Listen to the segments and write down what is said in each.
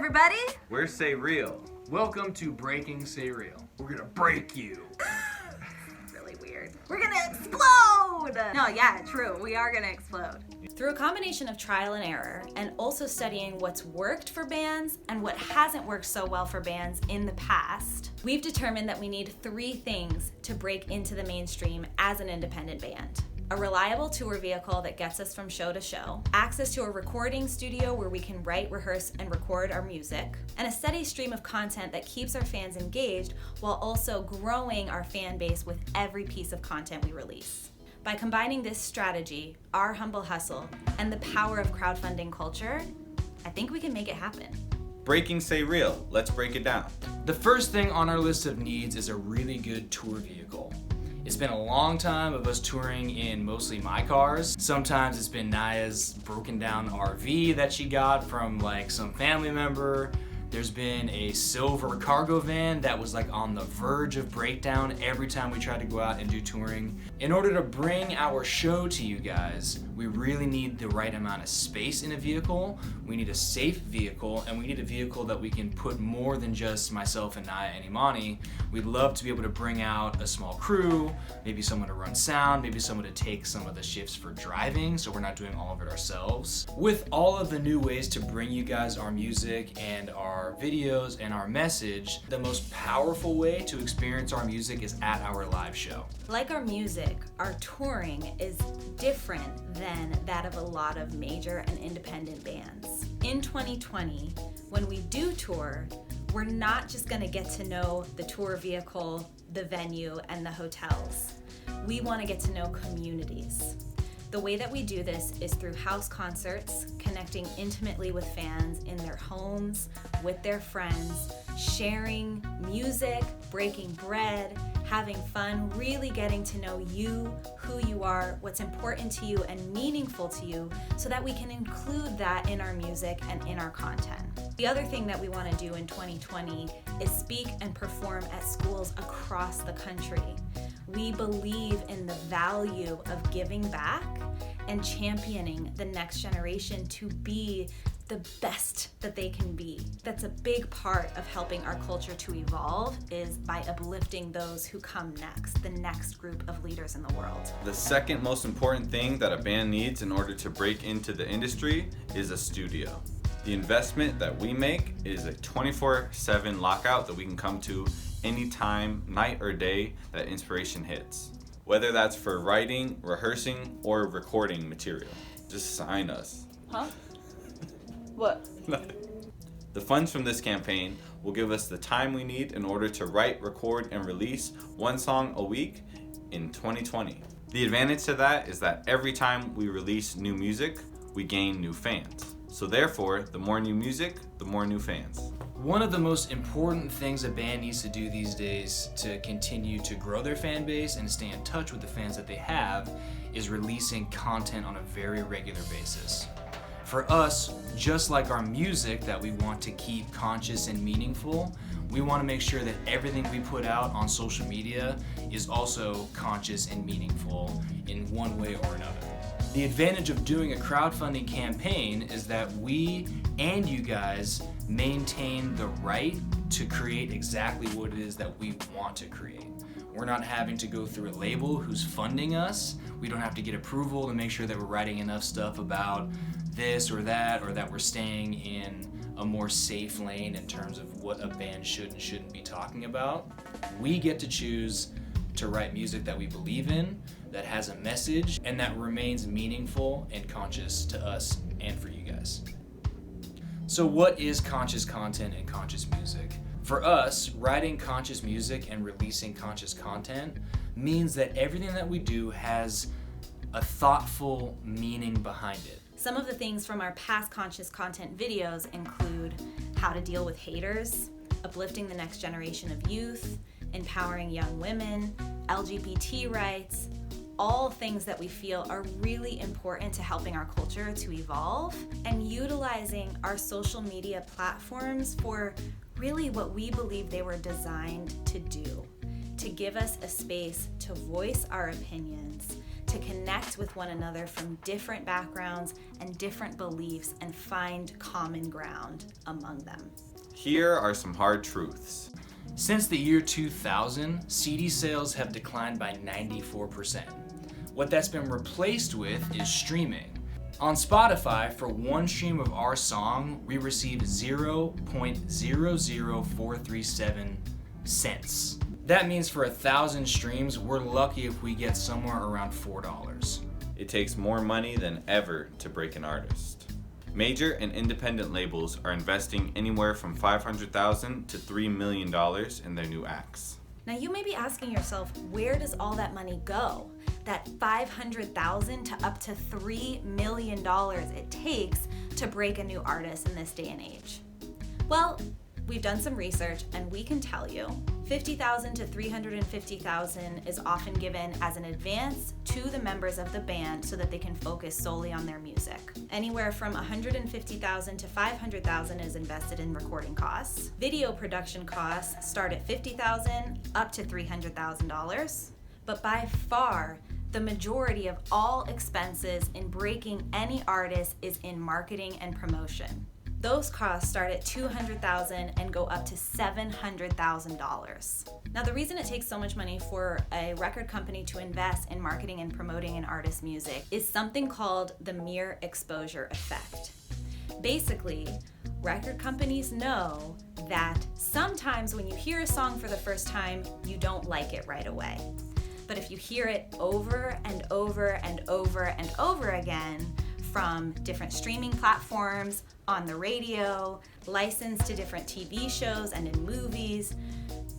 everybody. We're SayReal. Welcome to Breaking SayReal. We're gonna break you. Really weird. We're gonna explode! No, yeah, true. We are gonna explode. Through a combination of trial and error, and also studying what's worked for bands and what hasn't worked so well for bands in the past, we've determined that we need 3 things to break into the mainstream as an independent band. A reliable tour vehicle that gets us from show to show, access to a recording studio where we can write, rehearse, and record our music, and a steady stream of content that keeps our fans engaged while also growing our fan base with every piece of content we release. By combining this strategy, our humble hustle, and the power of crowdfunding culture, I think we can make it happen. Breaking SayReal. Let's break it down. The first thing on our list of needs is a really good tour vehicle. It's been a long time of us touring in mostly my cars. Sometimes it's been Naya's broken down RV that she got from some family member. There's been a silver cargo van that was on the verge of breakdown every time we tried to go out and do touring. In order to bring our show to you guys, we really need the right amount of space in a vehicle. We need a safe vehicle, and we need a vehicle that we can put more than just myself and Naya and Imani. We'd love to be able to bring out a small crew, maybe someone to run sound, maybe someone to take some of the shifts for driving so we're not doing all of it ourselves. With all of the new ways to bring you guys our music and our videos and our message, the most powerful way to experience our music is at our live show. Like our music, our touring is different than that of a lot of major and independent bands. In 2020, when we do tour, we're not just gonna get to know the tour vehicle, the venue, and the hotels. We wanna get to know communities. The way that we do this is through house concerts, connecting intimately with fans in their homes, with their friends, sharing music, breaking bread, having fun, really getting to know you, who you are, what's important to you and meaningful to you, so that we can include that in our music and in our content. The other thing that we want to do in 2020 is speak and perform at schools across the country. We believe in the value of giving back and championing the next generation to be the best that they can be. That's a big part of helping our culture to evolve, is by uplifting those who come next, the next group of leaders in the world. The second most important thing that a band needs in order to break into the industry is a studio. The investment that we make is a 24/7 lockout that we can come to anytime, night or day, that inspiration hits. Whether that's for writing, rehearsing, or recording material. Just sign us. Huh? What? The funds from this campaign will give us the time we need in order to write, record, and release 1 song a week in 2020. The advantage to that is that every time we release new music, we gain new fans. So therefore, the more new music, the more new fans. One of the most important things a band needs to do these days to continue to grow their fan base and stay in touch with the fans that they have is releasing content on a very regular basis. For us, just like our music that we want to keep conscious and meaningful, we want to make sure that everything we put out on social media is also conscious and meaningful in one way or another. The advantage of doing a crowdfunding campaign is that we and you guys maintain the right to create exactly what it is that we want to create. We're not having to go through a label who's funding us. We don't have to get approval to make sure that we're writing enough stuff about this or that we're staying in a more safe lane in terms of what a band should and shouldn't be talking about. We get to choose to write music that we believe in, that has a message, and that remains meaningful and conscious to us and for you guys. So what is conscious content and conscious music? For us, writing conscious music and releasing conscious content means that everything that we do has a thoughtful meaning behind it. Some of the things from our past conscious content videos include how to deal with haters, uplifting the next generation of youth, empowering young women, LGBT rights, all things that we feel are really important to helping our culture to evolve, and utilizing our social media platforms for really what we believe they were designed to do, to give us a space to voice our opinions, to connect with one another from different backgrounds and different beliefs and find common ground among them. Here are some hard truths. Since the year 2000, CD sales have declined by 94%. What that's been replaced with is streaming. On Spotify, for one stream of our song, we receive 0.00437 cents. That means for 1,000 streams, we're lucky if we get somewhere around $4. It takes more money than ever to break an artist. Major and independent labels are investing anywhere from $500,000 to $3 million in their new acts. Now you may be asking yourself, where does all that money go? That $500,000 to up to $3 million it takes to break a new artist in this day and age. Well, we've done some research and we can tell you $50,000 to $350,000 is often given as an advance to the members of the band so that they can focus solely on their music. Anywhere from $150,000 to $500,000 is invested in recording costs. Video production costs start at $50,000 up to $300,000. But by far, the majority of all expenses in breaking any artist is in marketing and promotion. Those costs start at $200,000 and go up to $700,000. Now, the reason it takes so much money for a record company to invest in marketing and promoting an artist's music is something called the mere exposure effect. Basically, record companies know that sometimes when you hear a song for the first time, you don't like it right away. But if you hear it over and over and over and over again from different streaming platforms, on the radio, licensed to different TV shows and in movies,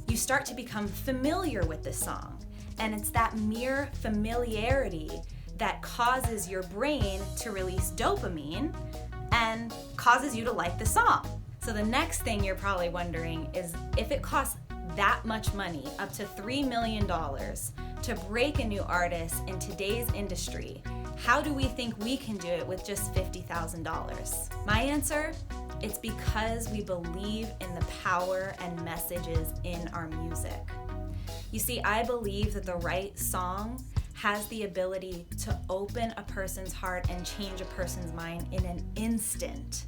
you start to become familiar with this song. And it's that mere familiarity that causes your brain to release dopamine and causes you to like the song. So the next thing you're probably wondering is, if it costs that much money, up to $3 million, to break a new artist in today's industry, how do we think we can do it with just $50,000? My answer, it's because we believe in the power and messages in our music. You see, I believe that the right song has the ability to open a person's heart and change a person's mind in an instant,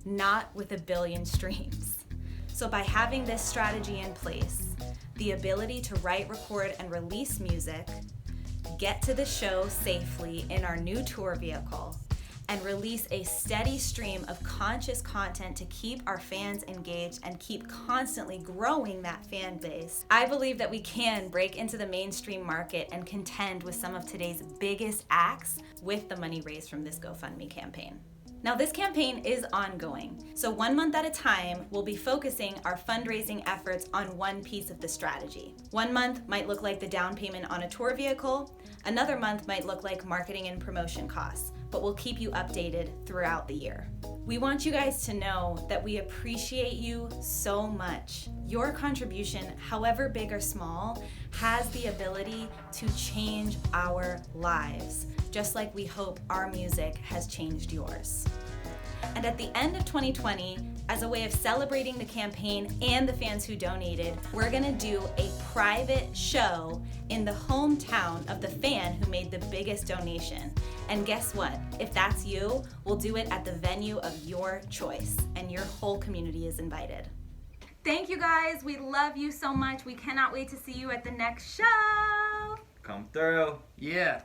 not with a billion streams. So by having this strategy in place, the ability to write, record, and release music, get to the show safely in our new tour vehicle, and release a steady stream of conscious content to keep our fans engaged and keep constantly growing that fan base, I believe that we can break into the mainstream market and contend with some of today's biggest acts with the money raised from this GoFundMe campaign. Now, this campaign is ongoing, so 1 month at a time, we'll be focusing our fundraising efforts on one piece of the strategy. 1 month might look like the down payment on a tour vehicle, another month might look like marketing and promotion costs, but we'll keep you updated throughout the year. We want you guys to know that we appreciate you so much. Your contribution, however big or small, has the ability to change our lives, just like we hope our music has changed yours. And at the end of 2020, as a way of celebrating the campaign and the fans who donated, we're gonna do a private show in the hometown of the fan who made the biggest donation. And guess what? If that's you, we'll do it at the venue of your choice, and your whole community is invited. Thank you guys. We love you so much. We cannot wait to see you at the next show. Come through. Yeah.